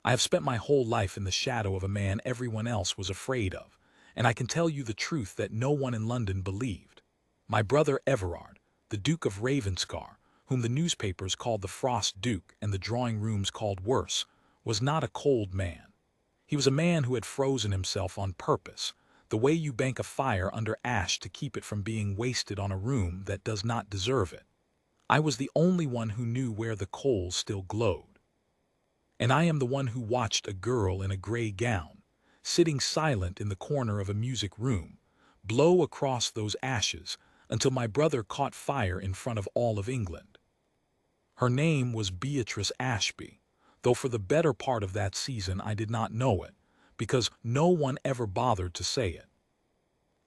I have spent my whole life in the shadow of a man everyone else was afraid of, and I can tell you the truth that no one in London believed. My brother Everard, the Duke of Ravenscar, whom the newspapers called the Frost Duke and the drawing rooms called worse, was not a cold man. He was a man who had frozen himself on purpose, the way you bank a fire under ash to keep it from being wasted on a room that does not deserve it. I was the only one who knew where the coals still glowed. And I am the one who watched a girl in a gray gown, sitting silent in the corner of a music room, blow across those ashes until my brother caught fire in front of all of England. Her name was Beatrice Ashby, though for the better part of that season I did not know it, because no one ever bothered to say it.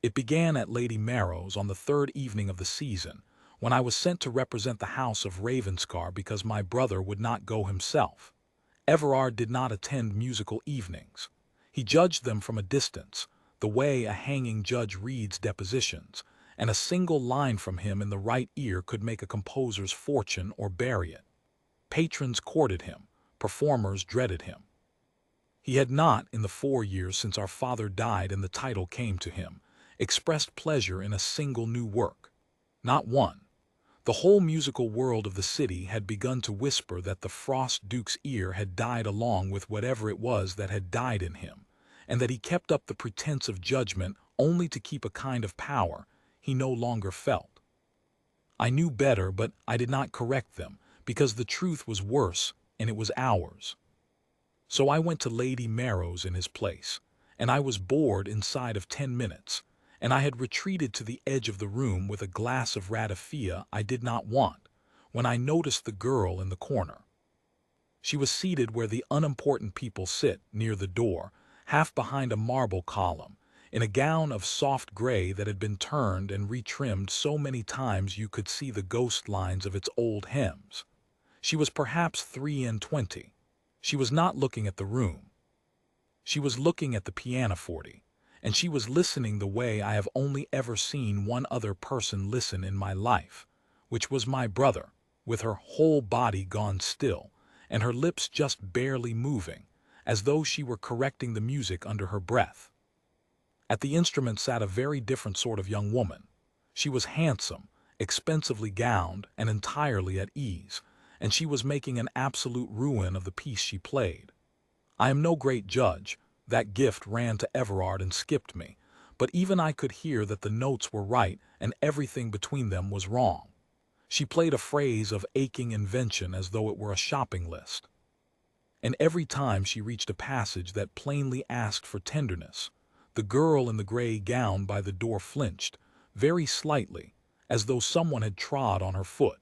It began at Lady Marrow's on the third evening of the season, when I was sent to represent the house of Ravenscar because my brother would not go himself. Everard did not attend musical evenings. He judged them from a distance, the way a hanging judge reads depositions, and a single line from him in the right ear could make a composer's fortune or bury it. Patrons courted him, performers dreaded him. He had not, in the 4 years since our father died and the title came to him, expressed pleasure in a single new work. Not one. The whole musical world of the city had begun to whisper that the Frost Duke's ear had died along with whatever it was that had died in him, and that he kept up the pretense of judgment only to keep a kind of power he no longer felt. I knew better, but I did not correct them, because the truth was worse, and it was ours. So I went to Lady Marrow's in his place, and I was bored inside of 10 minutes, and I had retreated to the edge of the room with a glass of ratafia I did not want, when I noticed the girl in the corner. She was seated where the unimportant people sit, near the door, half behind a marble column, in a gown of soft gray that had been turned and retrimmed so many times you could see the ghost lines of its old hems. She was perhaps 23. She was not looking at the room. She was looking at the pianoforte, and she was listening the way I have only ever seen one other person listen in my life, which was my brother, with her whole body gone still, and her lips just barely moving, as though she were correcting the music under her breath. At the instrument sat a very different sort of young woman. She was handsome, expensively gowned, and entirely at ease, and she was making an absolute ruin of the piece she played. I am no great judge. That gift ran to Everard and skipped me, but even I could hear that the notes were right and everything between them was wrong. She played a phrase of aching invention as though it were a shopping list. And every time she reached a passage that plainly asked for tenderness, the girl in the gray gown by the door flinched, very slightly, as though someone had trod on her foot.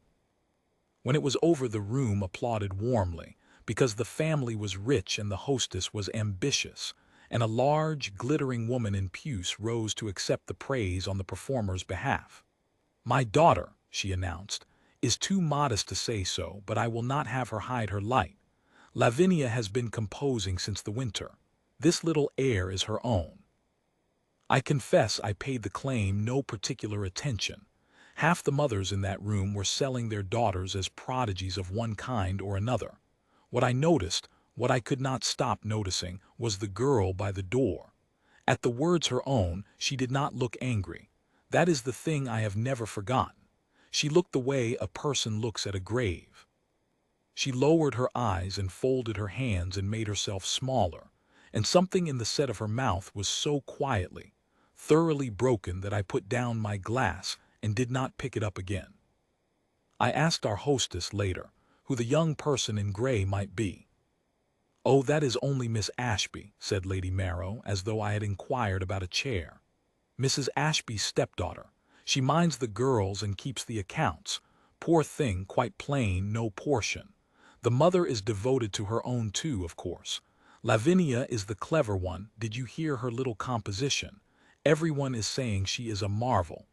When it was over, the room applauded warmly, because the family was rich and the hostess was ambitious, and a large, glittering woman in puce rose to accept the praise on the performer's behalf. "My daughter," she announced, "is too modest to say so, but I will not have her hide her light. Lavinia has been composing since the winter. This little air is her own." I confess I paid the claim no particular attention. Half the mothers in that room were selling their daughters as prodigies of one kind or another. What I noticed, what I could not stop noticing, was the girl by the door. At the words "her own," she did not look angry. That is the thing I have never forgotten. She looked the way a person looks at a grave. She lowered her eyes and folded her hands and made herself smaller, and something in the set of her mouth was so quietly, thoroughly broken that I put down my glass and did not pick it up again. I asked our hostess later who the young person in gray might be. "Oh, that is only Miss Ashby," said Lady Marrow, as though I had inquired about a chair. "Mrs. Ashby's stepdaughter. She minds the girls and keeps the accounts. Poor thing, quite plain, no portion. The mother is devoted to her own too, of course. Lavinia is the clever one. Did you hear her little composition? Everyone is saying she is a marvel."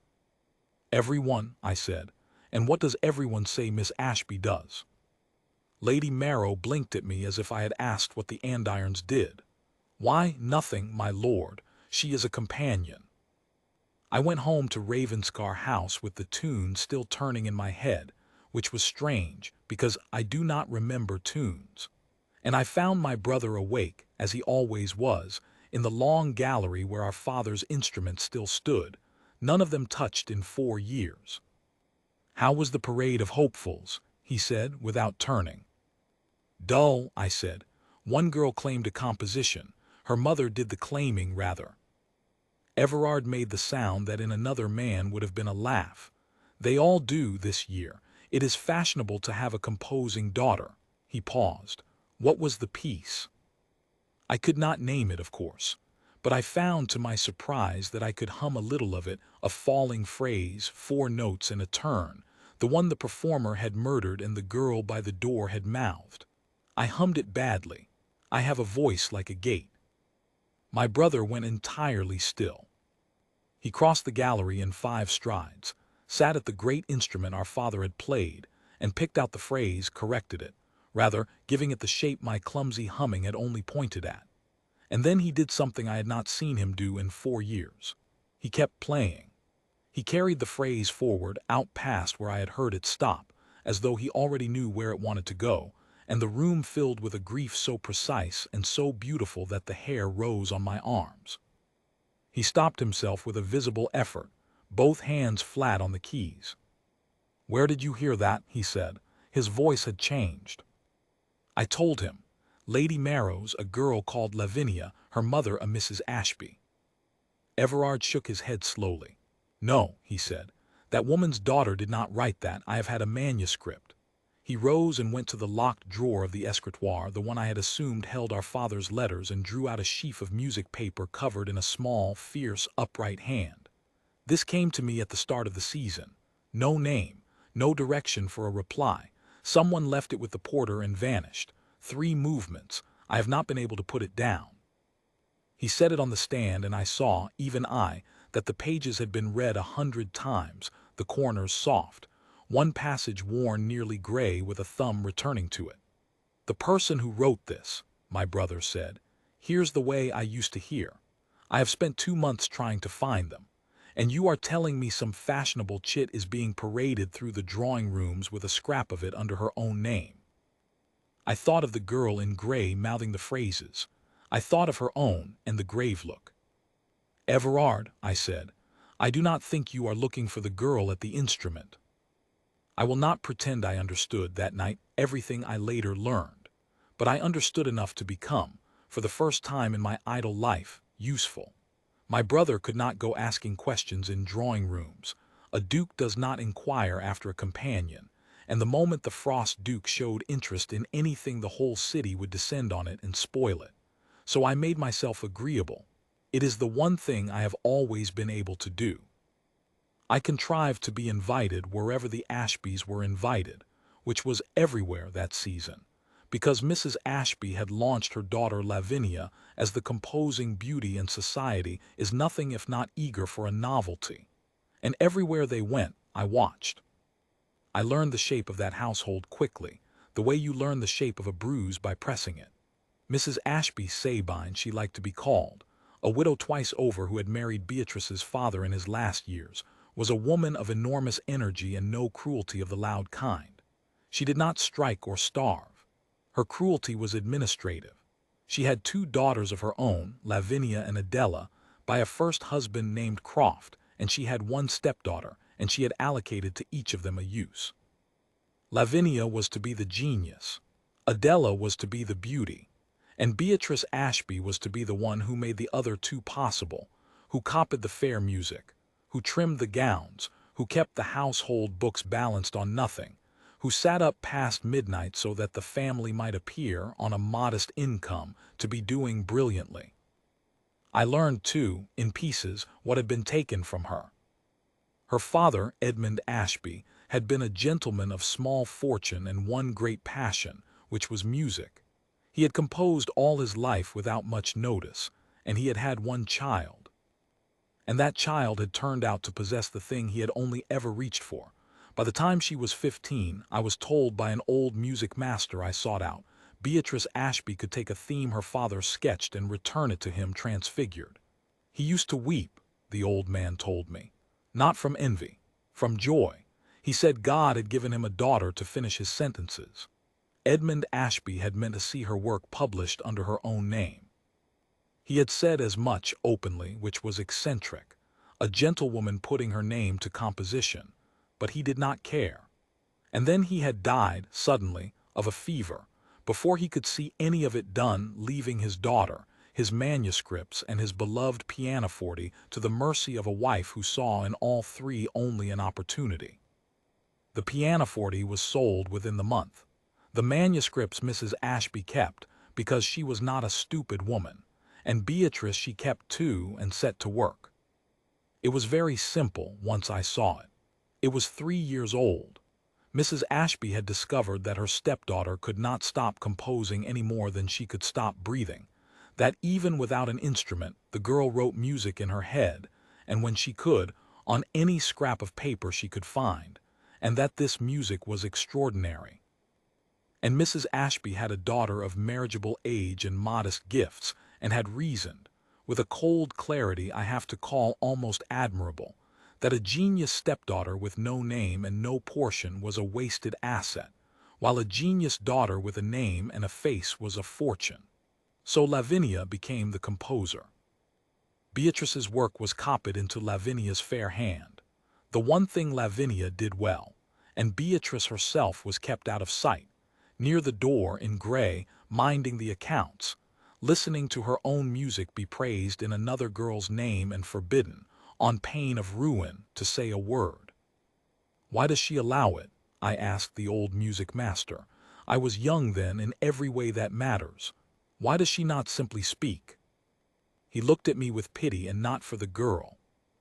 "Everyone," I said. "And what does everyone say Miss Ashby does?" Lady Marrow blinked at me as if I had asked what the andirons did. "Why, nothing, my lord. She is a companion." I went home to Ravenscar House with the tune still turning in my head, which was strange, because I do not remember tunes. and I found my brother awake, as he always was, in the long gallery where our father's instruments still stood, none of them touched in 4 years. "How was the parade of hopefuls?" he said, without turning. "Dull," I said. "One girl claimed a composition. Her mother did the claiming, rather." Everard made the sound that in another man would have been a laugh. "They all do this year. It is fashionable to have a composing daughter." He paused. "What was the piece?" I could not name it, of course, but I found to my surprise that I could hum a little of it, a falling phrase, 4 notes and a turn, the one the performer had murdered and the girl by the door had mouthed. I hummed it badly. I have a voice like a gate. My brother went entirely still. He crossed the gallery in 5 strides, sat at the great instrument our father had played, and picked out the phrase, corrected it, rather giving it the shape my clumsy humming had only pointed at. And then he did something I had not seen him do in 4 years. He kept playing. He carried the phrase forward, out past where I had heard it stop, as though he already knew where it wanted to go, and the room filled with a grief so precise and so beautiful that the hair rose on my arms. He stopped himself with a visible effort, both hands flat on the keys. "Where did you hear that?" he said. His voice had changed. I told him. Lady Marrow's, a girl called Lavinia, her mother a Mrs. Ashby. Everard shook his head slowly. "No," he said, "that woman's daughter did not write that. I have had a manuscript." He rose and went to the locked drawer of the escritoire, the one I had assumed held our father's letters, and drew out a sheaf of music paper covered in a small, fierce, upright hand. "This came to me at the start of the season. No name, no direction for a reply. Someone left it with the porter and vanished. 3 movements. I have not been able to put it down." He set it on the stand, and I saw, even I, that the pages had been read 100 times, the corners soft, one passage worn nearly gray with a thumb returning to it. "The person who wrote this," my brother said, "hears the way I used to hear. I have spent 2 months trying to find them. And you are telling me some fashionable chit is being paraded through the drawing rooms with a scrap of it under her own name." I thought of the girl in gray mouthing the phrases. I thought of her own and the grave look. "Everard," I said, "I do not think you are looking for the girl at the instrument." I will not pretend I understood that night everything I later learned, but I understood enough to become, for the first time in my idle life, useful. My brother could not go asking questions in drawing rooms. A duke does not inquire after a companion, and the moment the Frost Duke showed interest in anything, the whole city would descend on it and spoil it. So I made myself agreeable. It is the one thing I have always been able to do. I contrived to be invited wherever the Ashbys were invited, which was everywhere that season, because Mrs. Ashby had launched her daughter Lavinia as the composing beauty, and society is nothing if not eager for a novelty. And everywhere they went, I watched. I learned the shape of that household quickly, the way you learn the shape of a bruise by pressing it. Mrs. Ashby Sabine she liked to be called, a widow twice over who had married Beatrice's father in his last years, was a woman of enormous energy and no cruelty of the loud kind. She did not strike or starve. Her cruelty was administrative. She had 2 daughters of her own, Lavinia and Adela, by a first husband named Croft, and she had 1 stepdaughter, and she had allocated to each of them a use. Lavinia was to be the genius, Adela was to be the beauty, and Beatrice Ashby was to be the one who made the other 2 possible, who copied the fair music, who trimmed the gowns, who kept the household books balanced on nothing, who sat up past midnight so that the family might appear, on a modest income, to be doing brilliantly. I learned, too, in pieces, what had been taken from her. Her father, Edmund Ashby, had been a gentleman of small fortune and one great passion, which was music. He had composed all his life without much notice, and he had had 1 child. And that child had turned out to possess the thing he had only ever reached for. By the time she was 15, I was told by an old music master I sought out, Beatrice Ashby could take a theme her father sketched and return it to him transfigured. He used to weep, the old man told me, not from envy, from joy. He said God had given him a daughter to finish his sentences. Edmund Ashby had meant to see her work published under her own name. He had said as much openly, which was eccentric, a gentlewoman putting her name to composition, but he did not care. And then he had died, suddenly, of a fever, before he could see any of it done, leaving his daughter, his manuscripts, and his beloved pianoforte to the mercy of a wife who saw in all three only an opportunity. The pianoforte was sold within the month. The manuscripts Mrs. Ashby kept, because she was not a stupid woman, and Beatrice she kept too and set to work. It was very simple once I saw it. It was 3 years old. Mrs. Ashby had discovered that her stepdaughter could not stop composing any more than she could stop breathing, that even without an instrument the girl wrote music in her head, and when she could, on any scrap of paper she could find, and that this music was extraordinary. And Mrs. Ashby had a daughter of marriageable age and modest gifts, and had reasoned, with a cold clarity I have to call almost admirable, that a genius stepdaughter with no name and no portion was a wasted asset, while a genius daughter with a name and a face was a fortune. So Lavinia became the composer. Beatrice's work was copied into Lavinia's fair hand. The one thing Lavinia did well, and Beatrice herself was kept out of sight, near the door in gray, minding the accounts, listening to her own music be praised in another girl's name and forbidden, on pain of ruin, to say a word. Why does she allow it? I asked the old music master. I was young then in every way that matters. Why does she not simply speak? He looked at me with pity and not for the girl.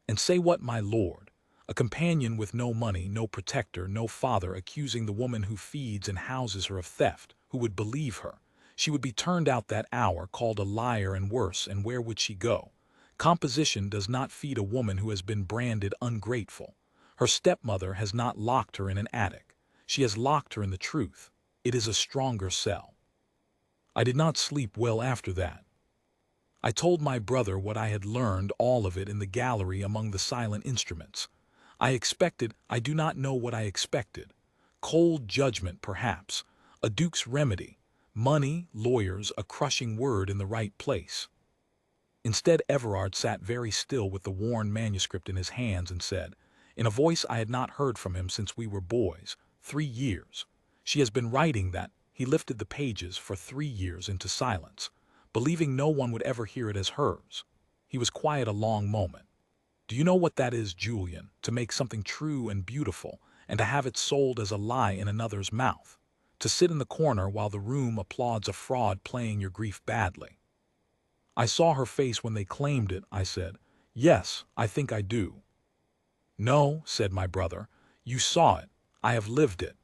And say what, my lord? A companion with no money, no protector, no father, accusing the woman who feeds and houses her of theft, who would believe her? She would be turned out that hour, called a liar and worse, and where would she go? Composition does not feed a woman who has been branded ungrateful. Her stepmother has not locked her in an attic. She has locked her in the truth. It is a stronger cell. I did not sleep well after that. I told my brother what I had learned, all of it in the gallery among the silent instruments. I do not know what I expected. Cold judgment, perhaps, a duke's remedy, money, lawyers, a crushing word in the right place. Instead, Everard sat very still with the worn manuscript in his hands and said, in a voice I had not heard from him since we were boys, 3 years. She has been writing that. He lifted the pages for 3 years into silence, believing no one would ever hear it as hers. He was quiet a long moment. Do you know what that is, Julian, to make something true and beautiful, and to have it sold as a lie in another's mouth? To sit in the corner while the room applauds a fraud playing your grief badly? I saw her face when they claimed it, I said. Yes, I think I do. No, said my brother, you saw it. I have lived it.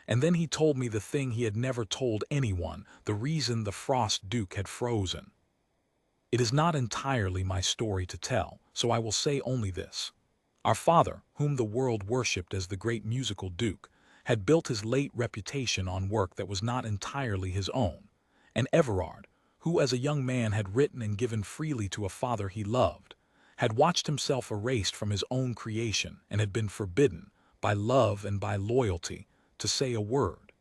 And then he told me the thing he had never told anyone, the reason the Frost Duke had frozen. It is not entirely my story to tell, so I will say only this. Our father, whom the world worshipped as the great musical duke, had built his late reputation on work that was not entirely his own, and Everard, who as a young man had written and given freely to a father he loved, had watched himself erased from his own creation and had been forbidden, by love and by loyalty, to say a word.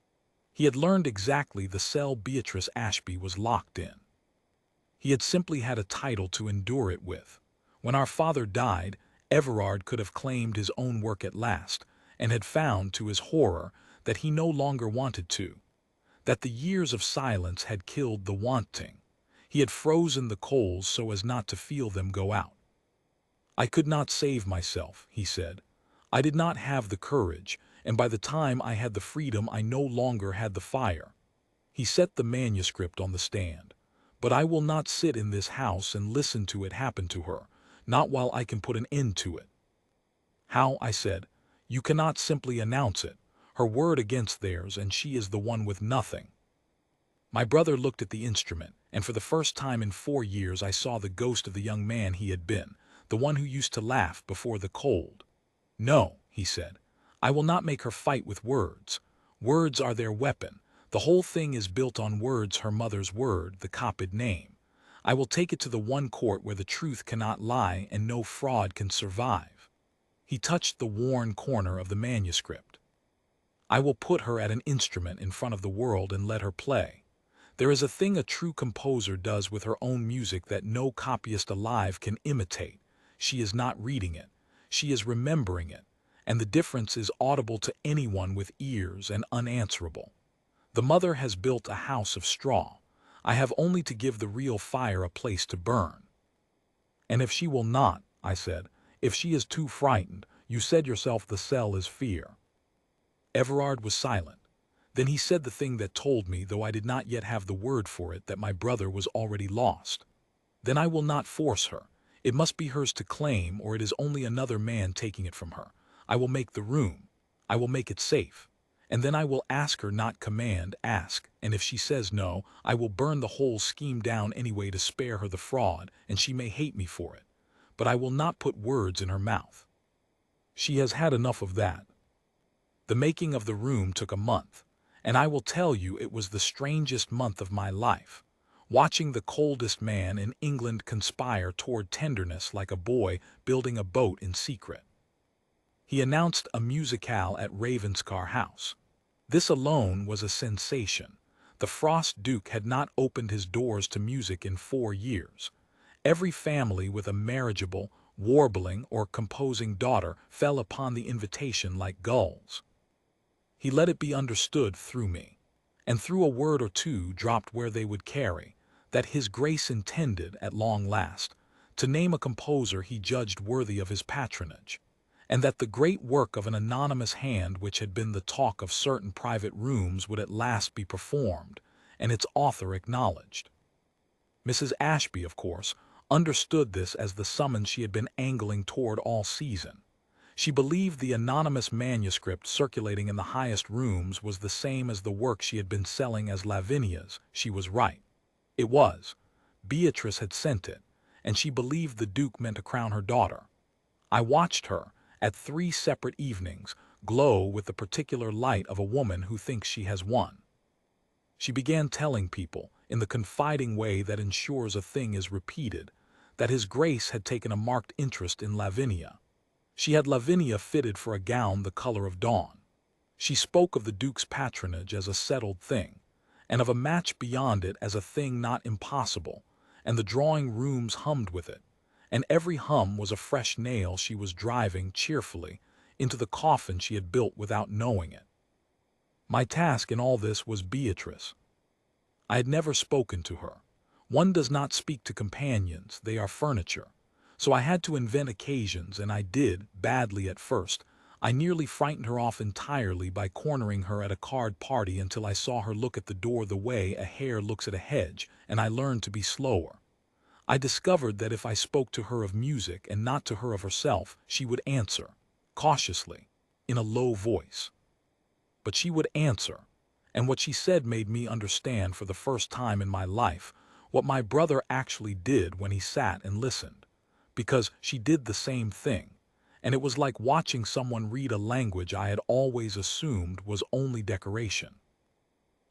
He had learned exactly the cell Beatrice Ashby was locked in. He had simply had a title to endure it with. When our father died, Everard could have claimed his own work at last, and had found, to his horror, that he no longer wanted to, that the years of silence had killed the wanting. He had frozen the coals so as not to feel them go out. I could not save myself, he said. I did not have the courage, and by the time I had the freedom I no longer had the fire. He set the manuscript on the stand. But I will not sit in this house and listen to it happen to her, not while I can put an end to it. How? I said. You cannot simply announce it. Her word against theirs, and she is the one with nothing. My brother looked at the instrument, and for the first time in 4 years I saw the ghost of the young man he had been, the one who used to laugh before the cold. No, he said, I will not make her fight with words. Words are their weapon. The whole thing is built on words, her mother's word, the copied name. I will take it to the one court where the truth cannot lie and no fraud can survive. He touched the worn corner of the manuscript. I will put her at an instrument in front of the world and let her play. There is a thing a true composer does with her own music that no copyist alive can imitate. She is not reading it. She is remembering it, and the difference is audible to anyone with ears and unanswerable. The mother has built a house of straw. I have only to give the real fire a place to burn. And if she will not, I said, if she is too frightened, you said yourself the cell is fear. Everard was silent. Then he said the thing that told me, though I did not yet have the word for it, that my brother was already lost. Then I will not force her. It must be hers to claim, or it is only another man taking it from her. I will make the room. I will make it safe. And then I will ask her, not command, ask, and if she says no, I will burn the whole scheme down anyway to spare her the fraud, and she may hate me for it. But I will not put words in her mouth. She has had enough of that. The making of the room took a month, and I will tell you it was the strangest month of my life, watching the coldest man in England conspire toward tenderness like a boy building a boat in secret. He announced a musicale at Ravenscar House. This alone was a sensation. The Frost Duke had not opened his doors to music in 4 years. Every family with a marriageable, warbling, or composing daughter fell upon the invitation like gulls. He let it be understood through me, and through a word or two dropped where they would carry, that his grace intended, at long last, to name a composer he judged worthy of his patronage, and that the great work of an anonymous hand which had been the talk of certain private rooms would at last be performed, and its author acknowledged. Mrs. Ashby, of course, understood this as the summons she had been angling toward all season. She believed the anonymous manuscript circulating in the highest rooms was the same as the work she had been selling as Lavinia's. She was right. It was. Beatrice had sent it, and she believed the Duke meant to crown her daughter. I watched her, at 3 separate evenings, glow with the particular light of a woman who thinks she has won. She began telling people, in the confiding way that ensures a thing is repeated, that His Grace had taken a marked interest in Lavinia. She had Lavinia fitted for a gown the color of dawn. She spoke of the Duke's patronage as a settled thing, and of a match beyond it as a thing not impossible, and the drawing rooms hummed with it, and every hum was a fresh nail she was driving cheerfully into the coffin she had built without knowing it. My task in all this was Beatrice. I had never spoken to her. One does not speak to companions, they are furniture. So I had to invent occasions, and I did, badly at first. I nearly frightened her off entirely by cornering her at a card party until I saw her look at the door the way a hare looks at a hedge, and I learned to be slower. I discovered that if I spoke to her of music and not to her of herself, she would answer, cautiously, in a low voice. But she would answer, and what she said made me understand for the first time in my life what my brother actually did when he sat and listened. Because she did the same thing, and it was like watching someone read a language I had always assumed was only decoration.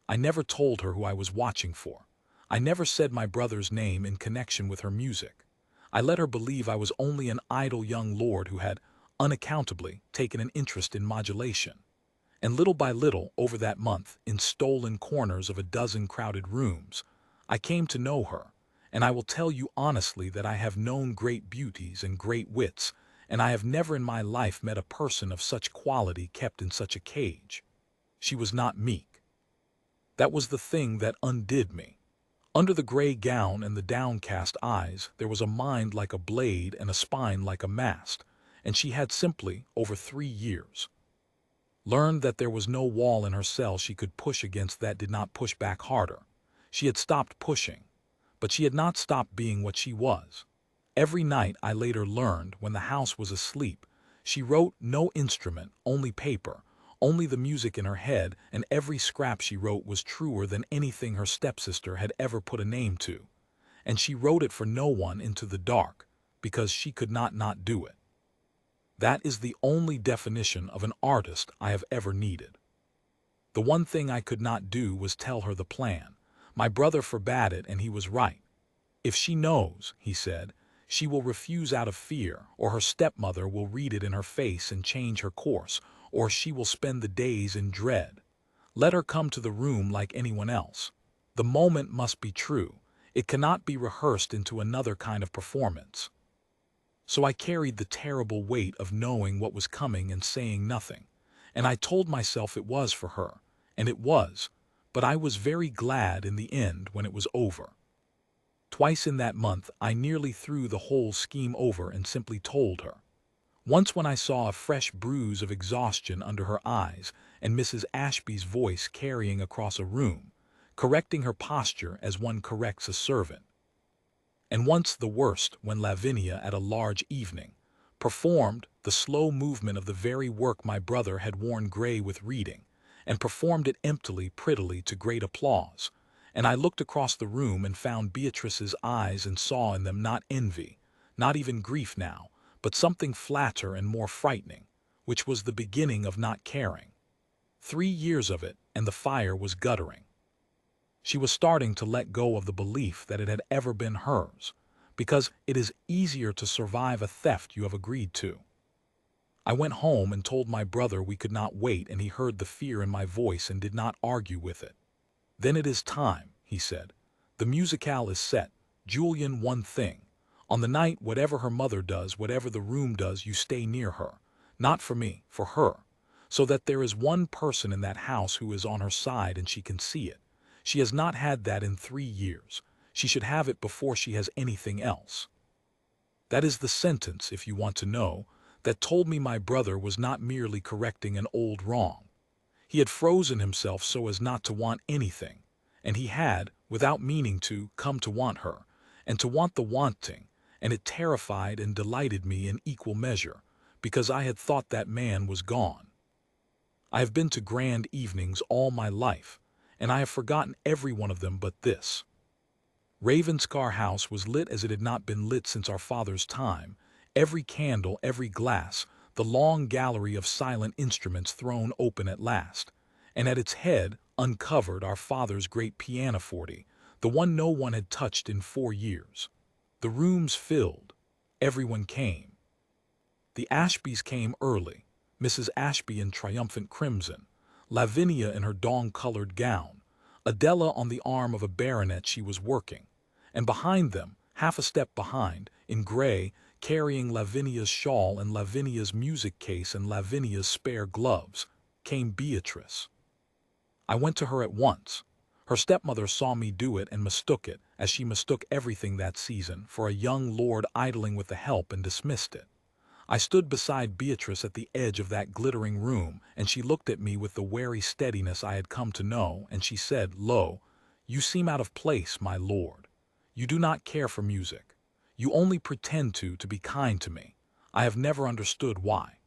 I never told her who I was watching for. I never said my brother's name in connection with her music. I let her believe I was only an idle young lord who had, unaccountably, taken an interest in modulation. And little by little, over that month, in stolen corners of a dozen crowded rooms, I came to know her. And I will tell you honestly that I have known great beauties and great wits, and I have never in my life met a person of such quality kept in such a cage. She was not meek. That was the thing that undid me. Under the gray gown and the downcast eyes, there was a mind like a blade and a spine like a mast, and she had simply, over 3 years, learned that there was no wall in her cell she could push against that did not push back harder. She had stopped pushing. But she had not stopped being what she was. Every night, I later learned, when the house was asleep, she wrote no instrument, only paper, only the music in her head, and every scrap she wrote was truer than anything her stepsister had ever put a name to. And she wrote it for no one into the dark, because she could not do it. That is the only definition of an artist I have ever needed. The one thing I could not do was tell her the plan. My brother forbade it, and he was right. If she knows, he said, she will refuse out of fear, or her stepmother will read it in her face and change her course, or she will spend the days in dread. Let her come to the room like anyone else. The moment must be true. It cannot be rehearsed into another kind of performance. So I carried the terrible weight of knowing what was coming and saying nothing. And I told myself it was for her, and it was, but I was very glad in the end when it was over. Twice in that month I nearly threw the whole scheme over and simply told her. Once when I saw a fresh bruise of exhaustion under her eyes and Mrs. Ashby's voice carrying across a room, correcting her posture as one corrects a servant. And once the worst when Lavinia at a large evening performed the slow movement of the very work my brother had worn gray with reading, and performed it emptily, prettily, to great applause. And I looked across the room and found Beatrice's eyes and saw in them not envy, not even grief now, but something flatter and more frightening, which was the beginning of not caring. 3 years of it, and the fire was guttering. She was starting to let go of the belief that it had ever been hers, because it is easier to survive a theft you have agreed to. I went home and told my brother we could not wait, and he heard the fear in my voice and did not argue with it. Then it is time, he said. The musicale is set. Julian, one thing. On the night, whatever her mother does, whatever the room does, you stay near her. Not for me, for her. So that there is one person in that house who is on her side and she can see it. She has not had that in 3 years. She should have it before she has anything else. That is the sentence, if you want to know, that told me my brother was not merely correcting an old wrong. He had frozen himself so as not to want anything, and he had, without meaning to, come to want her, and to want the wanting, and it terrified and delighted me in equal measure, because I had thought that man was gone. I have been to grand evenings all my life, and I have forgotten every one of them but this. Ravenscar House was lit as it had not been lit since our father's time, every candle, every glass, the long gallery of silent instruments thrown open at last, and at its head, uncovered, our father's great pianoforte, the one no one had touched in 4 years. The rooms filled. Everyone came. The Ashbys came early, Mrs. Ashby in triumphant crimson, Lavinia in her dawn-colored gown, Adela on the arm of a baronet she was working, and behind them, half a step behind, in gray, carrying Lavinia's shawl and Lavinia's music case and Lavinia's spare gloves, came Beatrice. I went to her at once. Her stepmother saw me do it and mistook it, as she mistook everything that season, for a young lord idling with the help, and dismissed it. I stood beside Beatrice at the edge of that glittering room, and she looked at me with the wary steadiness I had come to know, and she said, "Lo, you seem out of place, my lord. You do not care for music. You only pretend to be kind to me. I have never understood why."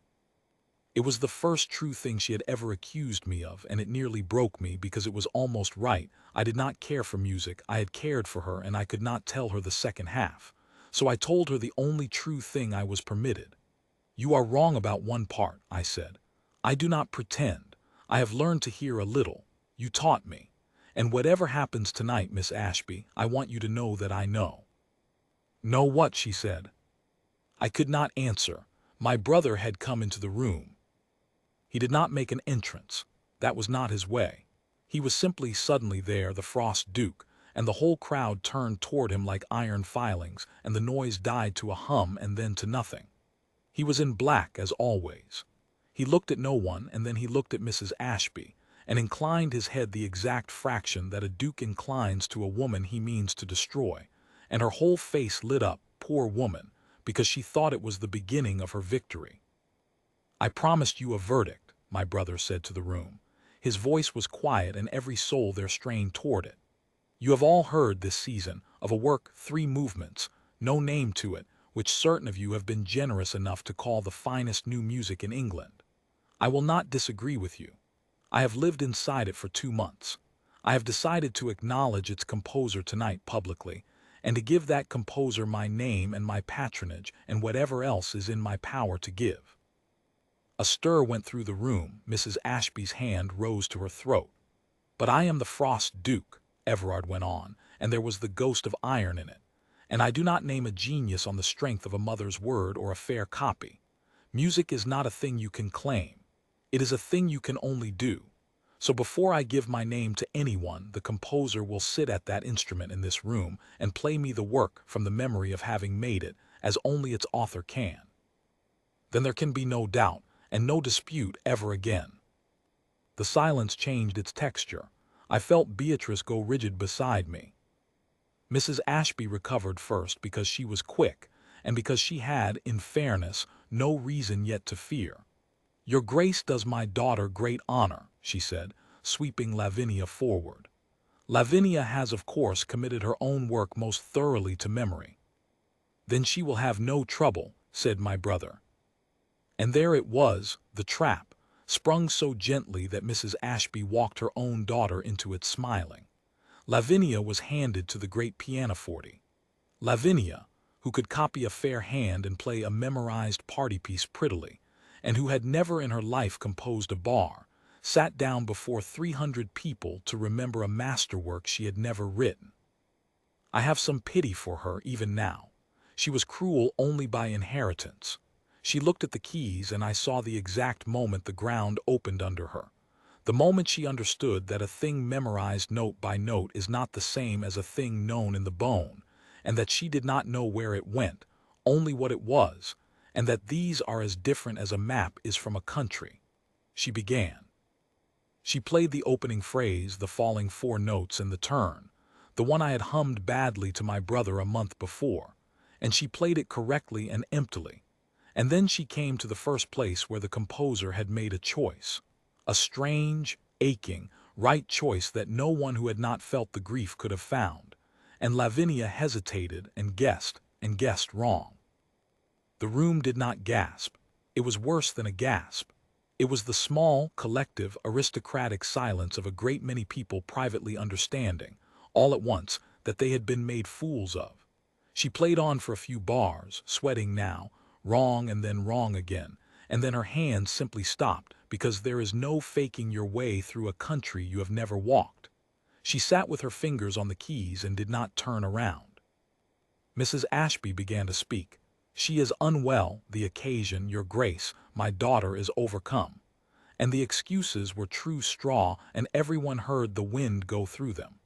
It was the first true thing she had ever accused me of, and it nearly broke me, because it was almost right. I did not care for music. I had cared for her, and I could not tell her the second half. So I told her the only true thing I was permitted. "You are wrong about one part," I said. "I do not pretend. I have learned to hear a little. You taught me. And whatever happens tonight, Miss Ashby, I want you to know that I know." "Know what?" she said. I could not answer. My brother had come into the room. He did not make an entrance. That was not his way. He was simply suddenly there, the Frost Duke, and the whole crowd turned toward him like iron filings, and the noise died to a hum and then to nothing. He was in black, as always. He looked at no one, and then he looked at Mrs. Ashby, and inclined his head the exact fraction that a duke inclines to a woman he means to destroy, and her whole face lit up, poor woman, because she thought it was the beginning of her victory. "I promised you a verdict," my brother said to the room. His voice was quiet, and every soul there strained toward it. "You have all heard this season of a work, 3 movements, no name to it, which certain of you have been generous enough to call the finest new music in England. I will not disagree with you. I have lived inside it for 2 months. I have decided to acknowledge its composer tonight publicly, and to give that composer my name and my patronage and whatever else is in my power to give." A stir went through the room. Mrs. Ashby's hand rose to her throat. "But I am the Frost Duke," Everard went on, and there was the ghost of iron in it. "And I do not name a genius on the strength of a mother's word or a fair copy. Music is not a thing you can claim. It is a thing you can only do. So before I give my name to anyone, the composer will sit at that instrument in this room and play me the work from the memory of having made it, as only its author can. Then there can be no doubt and no dispute ever again. The silence changed its texture. I felt Beatrice go rigid beside me. Mrs. Ashby recovered first because she was quick, and because she had, in fairness, no reason yet to fear. "Your Grace does my daughter great honor," she said, sweeping Lavinia forward. "Lavinia has of course committed her own work most thoroughly to memory." "Then she will have no trouble," said my brother. And there it was, the trap, sprung so gently that Mrs. Ashby walked her own daughter into it smiling. Lavinia was handed to the great pianoforte. Lavinia, who could copy a fair hand and play a memorized party piece prettily, and who had never in her life composed a bar, sat down before 300 people to remember a masterwork she had never written. I have some pity for her even now. She was cruel only by inheritance. She looked at the keys, and I saw the exact moment the ground opened under her. The moment she understood that a thing memorized note by note is not the same as a thing known in the bone, and that she did not know where it went, only what it was, and that these are as different as a map is from a country. She began. She played the opening phrase, the falling 4 notes in the turn, the one I had hummed badly to my brother a month before, and she played it correctly and emptily. And then she came to the first place where the composer had made a choice. A strange, aching, right choice that no one who had not felt the grief could have found, and Lavinia hesitated and guessed wrong. The room did not gasp. It was worse than a gasp. It was the small, collective, aristocratic silence of a great many people privately understanding, all at once, that they had been made fools of. She played on for a few bars, sweating now, wrong and then wrong again, and then her hand simply stopped, because there is no faking your way through a country you have never walked. She sat with her fingers on the keys and did not turn around. Mrs. Ashby began to speak. "She is unwell, the occasion, your Grace, my daughter is overcome." And the excuses were true straw, and everyone heard the wind go through them.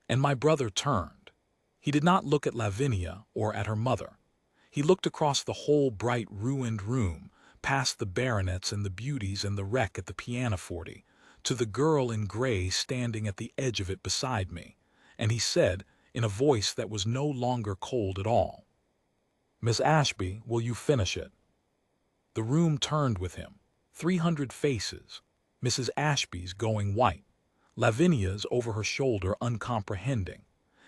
And my brother turned. He did not look at Lavinia or at her mother. He looked across the whole bright ruined room, past the baronets and the beauties and the wreck at the pianoforte, to the girl in gray standing at the edge of it beside me, and he said, in a voice that was no longer cold at all, "Miss Ashby, will you finish it?" The room turned with him. 300 faces. Mrs. Ashby's going white. Lavinia's over her shoulder uncomprehending.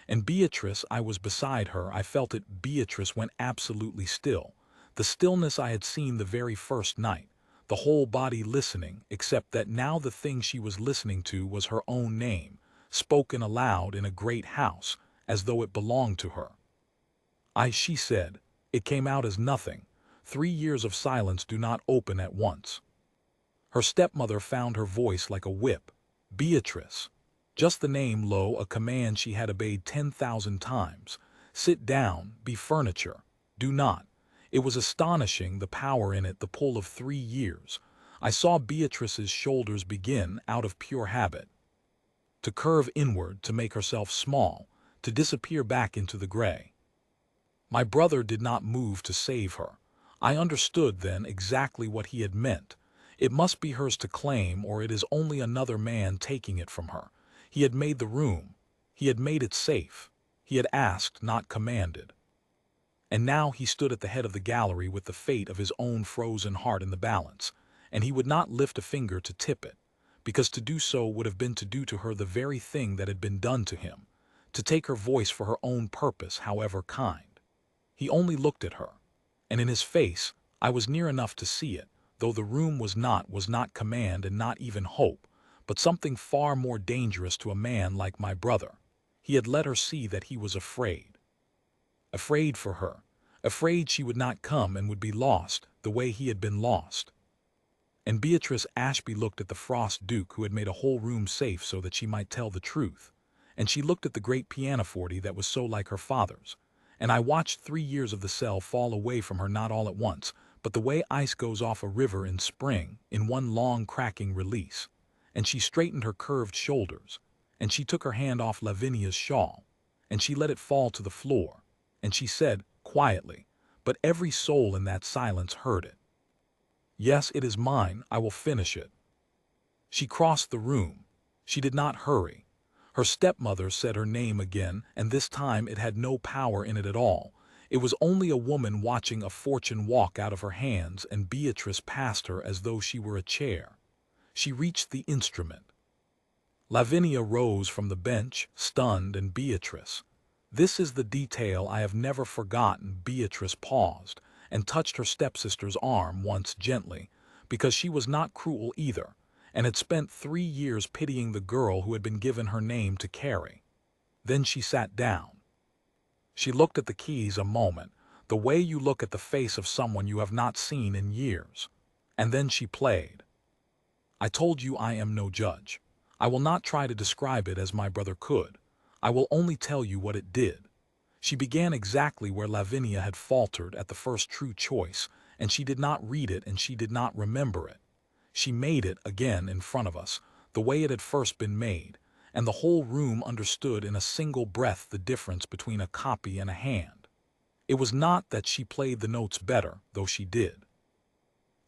And Beatrice, I was beside her, I felt it, Beatrice went absolutely still. The stillness I had seen the very first night. The whole body listening, except that now the thing she was listening to was her own name, spoken aloud in a great house, as though it belonged to her. She said. It came out as nothing. 3 years of silence do not open at once. Her stepmother found her voice like a whip. Beatrice. Just the name, lo, a command she had obeyed 10,000 times. Sit down, be furniture. Do not. It was astonishing, the power in it, the pull of 3 years. I saw Beatrice's shoulders begin, out of pure habit, to curve inward, to make herself small, to disappear back into the gray. My brother did not move to save her. I understood then exactly what he had meant. It must be hers to claim, or it is only another man taking it from her. He had made the room. He had made it safe. He had asked, not commanded. And now he stood at the head of the gallery with the fate of his own frozen heart in the balance, and he would not lift a finger to tip it, because to do so would have been to do to her the very thing that had been done to him, to take her voice for her own purpose, however kind. He only looked at her, and in his face I was near enough to see it, though the room was not command and not even hope, but something far more dangerous to a man like my brother. He had let her see that he was afraid. Afraid for her, afraid she would not come and would be lost, the way he had been lost. And Beatrice Ashby looked at the Frost Duke, who had made a whole room safe so that she might tell the truth, and she looked at the great pianoforte that was so like her father's, and I watched 3 years of the cell fall away from her, not all at once, but the way ice goes off a river in spring in one long cracking release. And she straightened her curved shoulders, and she took her hand off Lavinia's shawl, and she let it fall to the floor, and she said, quietly, but every soul in that silence heard it, "Yes, it is mine, I will finish it." She crossed the room. She did not hurry. Her stepmother said her name again, and this time it had no power in it at all. It was only a woman watching a fortune walk out of her hands, and Beatrice passed her as though she were a chair. She reached the instrument. Lavinia rose from the bench, stunned, and Beatrice. This is the detail I have never forgotten. Beatrice paused and touched her stepsister's arm once gently, because she was not cruel either, and had spent 3 years pitying the girl who had been given her name to carry. Then she sat down. She looked at the keys a moment, the way you look at the face of someone you have not seen in years. And then she played. I told you I am no judge. I will not try to describe it as my brother could. I will only tell you what it did. She began exactly where Lavinia had faltered at the first true choice, and she did not read it and she did not remember it. She made it again in front of us, the way it had first been made, and the whole room understood in a single breath the difference between a copy and a hand. It was not that she played the notes better, though she did.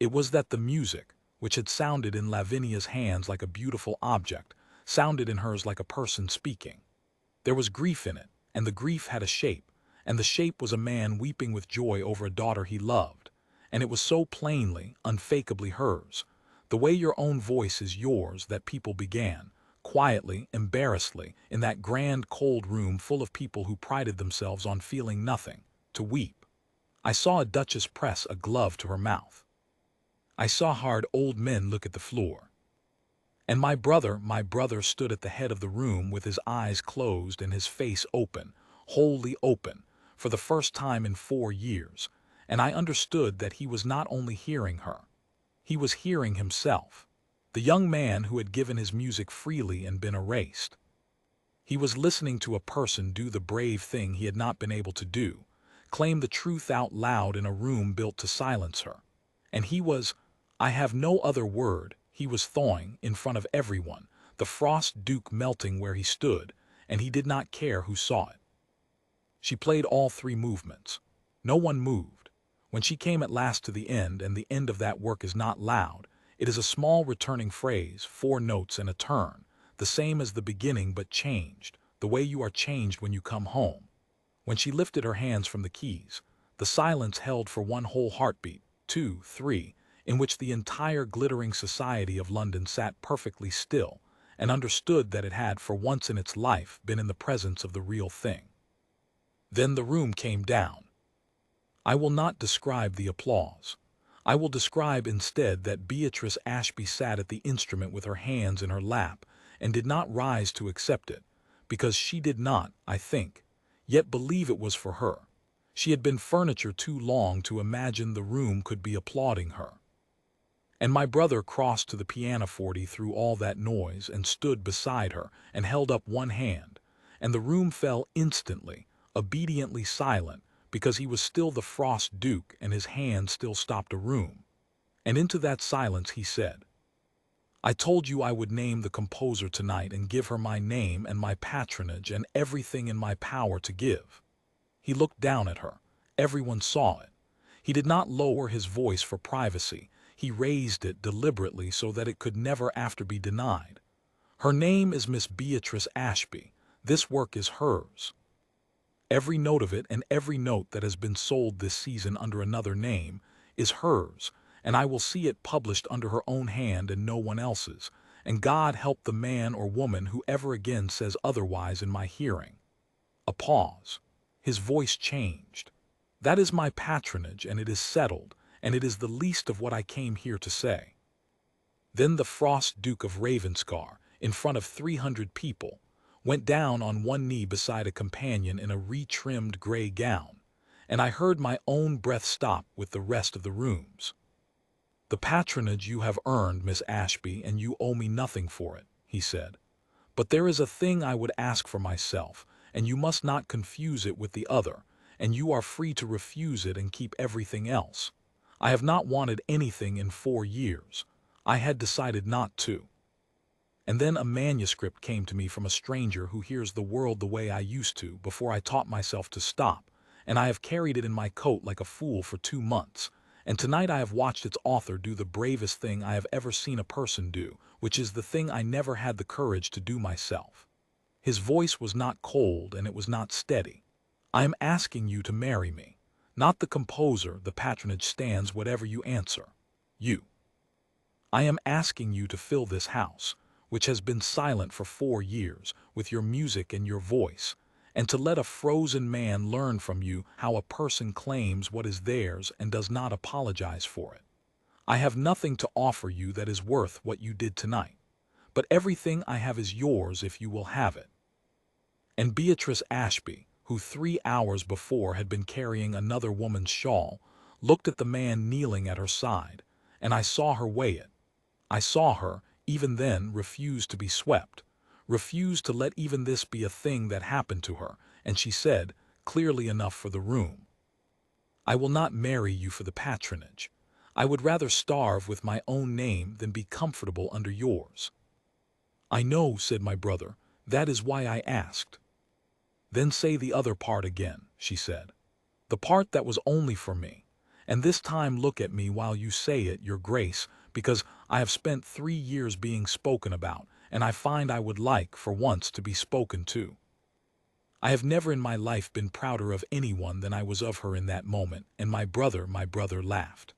It was that the music, which had sounded in Lavinia's hands like a beautiful object, sounded in hers like a person speaking. There was grief in it, and the grief had a shape, and the shape was a man weeping with joy over a daughter he loved, and it was so plainly, unfakeably hers, the way your own voice is yours, that people began, quietly, embarrassedly, in that grand cold room full of people who prided themselves on feeling nothing, to weep. I saw a duchess press a glove to her mouth. I saw hard old men look at the floor. And my brother stood at the head of the room with his eyes closed and his face open, wholly open, for the first time in 4 years, and I understood that he was not only hearing her. He was hearing himself, the young man who had given his music freely and been erased. He was listening to a person do the brave thing he had not been able to do, claim the truth out loud in a room built to silence her. And he was, I have no other word, he was thawing in front of everyone, the frost duke melting where he stood, and he did not care who saw it. She played all 3 movements. No one moved. When she came at last to the end, and the end of that work is not loud, it is a small returning phrase, 4 notes and a turn, the same as the beginning but changed, the way you are changed when you come home. When she lifted her hands from the keys, the silence held for one whole heartbeat, 2, 3, in which the entire glittering society of London sat perfectly still and understood that it had for once in its life been in the presence of the real thing. Then the room came down. I will not describe the applause. I will describe instead that Beatrice Ashby sat at the instrument with her hands in her lap and did not rise to accept it, because she did not, I think, yet believe it was for her. She had been furniture too long to imagine the room could be applauding her. And my brother crossed to the pianoforte through all that noise and stood beside her and held up one hand, and the room fell instantly, obediently silent, because he was still the Frost Duke and his hand still stopped a room. And into that silence he said, I told you I would name the composer tonight and give her my name and my patronage and everything in my power to give. He looked down at her. Everyone saw it. He did not lower his voice for privacy. He raised it deliberately so that it could never after be denied. Her name is Miss Beatrice Ashby. This work is hers. Every note of it and every note that has been sold this season under another name is hers, and I will see it published under her own hand and no one else's, and God help the man or woman who ever again says otherwise in my hearing. A pause. His voice changed. That is my patronage, and it is settled, and it is the least of what I came here to say. Then the Frost Duke of Ravenscar, in front of 300 people, went down on one knee beside a companion in a retrimmed gray gown, and I heard my own breath stop with the rest of the room's. The patronage you have earned, Miss Ashby, and you owe me nothing for it, he said. But there is a thing I would ask for myself, and you must not confuse it with the other, and you are free to refuse it and keep everything else. I have not wanted anything in 4 years. I had decided not to. And then a manuscript came to me from a stranger who hears the world the way I used to before I taught myself to stop, and I have carried it in my coat like a fool for 2 months, and tonight I have watched its author do the bravest thing I have ever seen a person do, which is the thing I never had the courage to do myself. His voice was not cold and it was not steady. I am asking you to marry me. Not the composer, the patronage stands whatever you answer. You. I am asking you to fill this house, which has been silent for 4 years, with your music and your voice, and to let a frozen man learn from you how a person claims what is theirs and does not apologize for it. I have nothing to offer you that is worth what you did tonight, but everything I have is yours if you will have it. And Beatrice Ashby, who 3 hours before had been carrying another woman's shawl, looked at the man kneeling at her side, and I saw her weigh it. I saw her, even then, refuse to be swept, refuse to let even this be a thing that happened to her, and she said, clearly enough for the room, I will not marry you for the patronage. I would rather starve with my own name than be comfortable under yours. I know, said my brother, that is why I asked. Then say the other part again, she said. The part that was only for me. And this time look at me while you say it, your grace, because I have spent 3 years being spoken about, and I find I would like, for once, to be spoken to. I have never in my life been prouder of anyone than I was of her in that moment, and my brother laughed.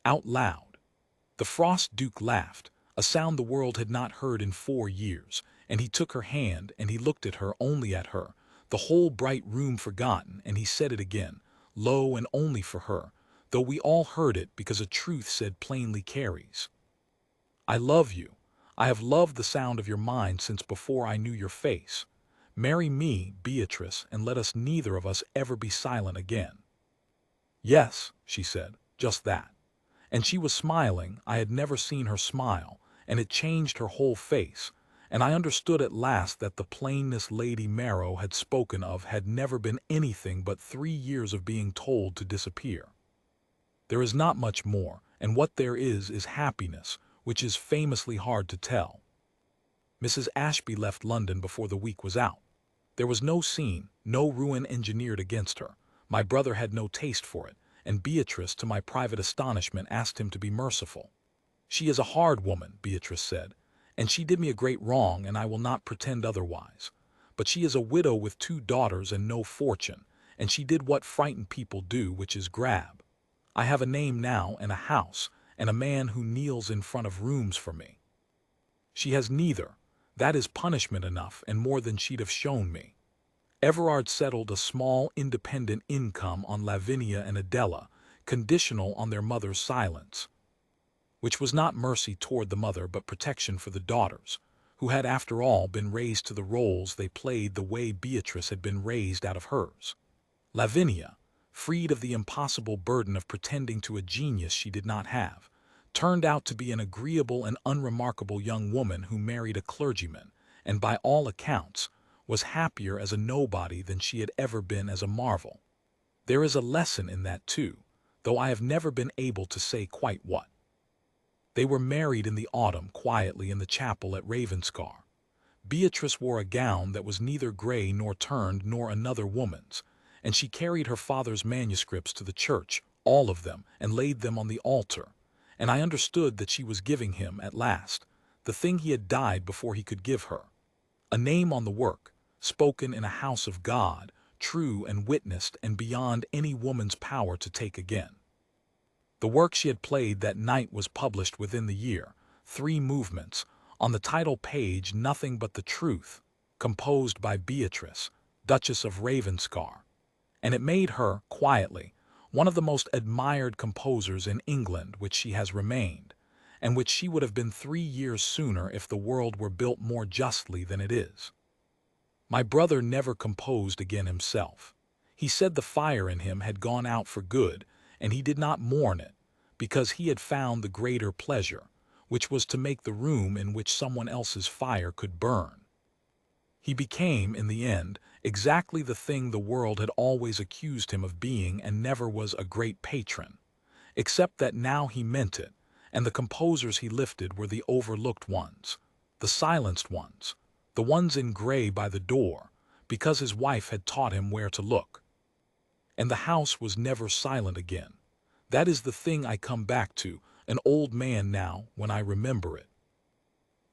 Out loud. The Frost Duke laughed, a sound the world had not heard in 4 years, and he took her hand, and he looked at her, only at her, the whole bright room forgotten, and he said it again, low and only for her, though we all heard it because a truth said plainly carries. I love you. I have loved the sound of your mind since before I knew your face. Marry me, Beatrice, and let us neither of us ever be silent again. Yes, she said, just that. And she was smiling. I had never seen her smile, and it changed her whole face, and I understood at last that the plainness Lady Marrow had spoken of had never been anything but 3 years of being told to disappear. There is not much more, and what there is happiness, which is famously hard to tell. Mrs. Ashby left London before the week was out. There was no scene, no ruin engineered against her. My brother had no taste for it, and Beatrice, to my private astonishment, asked him to be merciful. She is a hard woman, Beatrice said, and she did me a great wrong, and I will not pretend otherwise. But she is a widow with 2 daughters and no fortune, and she did what frightened people do, which is grab. I have a name now and a house, and a man who kneels in front of rooms for me. She has neither. That is punishment enough, and more than she'd have shown me. Everard settled a small, independent income on Lavinia and Adela, conditional on their mother's silence, which was not mercy toward the mother but protection for the daughters, who had after all been raised to the roles they played the way Beatrice had been raised out of hers. Lavinia, freed of the impossible burden of pretending to a genius she did not have, turned out to be an agreeable and unremarkable young woman who married a clergyman, and by all accounts was happier as a nobody than she had ever been as a marvel. There is a lesson in that too, though I have never been able to say quite what. They were married in the autumn quietly in the chapel at Ravenscar. Beatrice wore a gown that was neither gray nor turned nor another woman's, and she carried her father's manuscripts to the church, all of them, and laid them on the altar, and I understood that she was giving him, at last, the thing he had died before he could give her. A name on the work, spoken in a house of God, true and witnessed and beyond any woman's power to take again. The work she had played that night was published within the year, 3 movements, on the title page Nothing But the Truth, composed by Beatrice, Duchess of Ravenscar, and it made her, quietly, one of the most admired composers in England which she has remained, and which she would have been 3 years sooner if the world were built more justly than it is. My brother never composed again himself. He said the fire in him had gone out for good, and he did not mourn it, because he had found the greater pleasure, which was to make the room in which someone else's fire could burn. He became, in the end, exactly the thing the world had always accused him of being, and never was a great patron. except that now he meant it, and the composers he lifted were the overlooked ones, the silenced ones, the ones in gray by the door, because his wife had taught him where to look. And the house was never silent again. That is the thing I come back to, an old man now, when I remember it.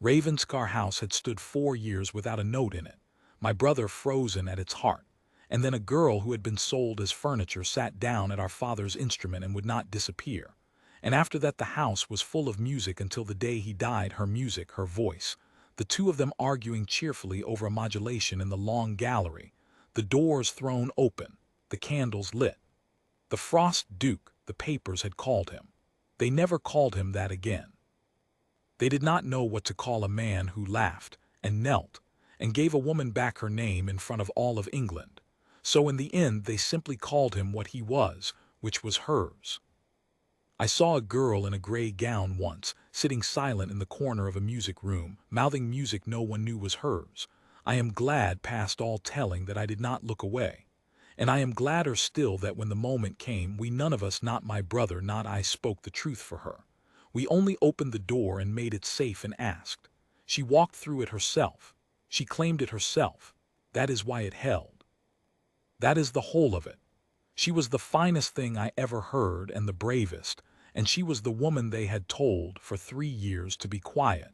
Ravenscar House had stood 4 years without a note in it, my brother frozen at its heart, and then a girl who had been sold as furniture sat down at our father's instrument and would not disappear. And after that the house was full of music until the day he died, her music, her voice, the two of them arguing cheerfully over a modulation in the long gallery, the doors thrown open, the candles lit. The Frost Duke, the papers had called him. They never called him that again. They did not know what to call a man who laughed and knelt and gave a woman back her name in front of all of England. So in the end they simply called him what he was, which was hers. I saw a girl in a gray gown once, sitting silent in the corner of a music room, mouthing music no one knew was hers. I am glad past all telling that I did not look away. And I am gladder still that when the moment came, we none of us, not my brother, not I, spoke the truth for her. We only opened the door and made it safe and asked. She walked through it herself. She claimed it herself. That is why it held. That is the whole of it. She was the finest thing I ever heard and the bravest, and she was the woman they had told for 3 years to be quiet.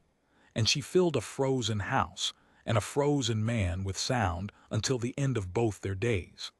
And she filled a frozen house and a frozen man with sound until the end of both their days.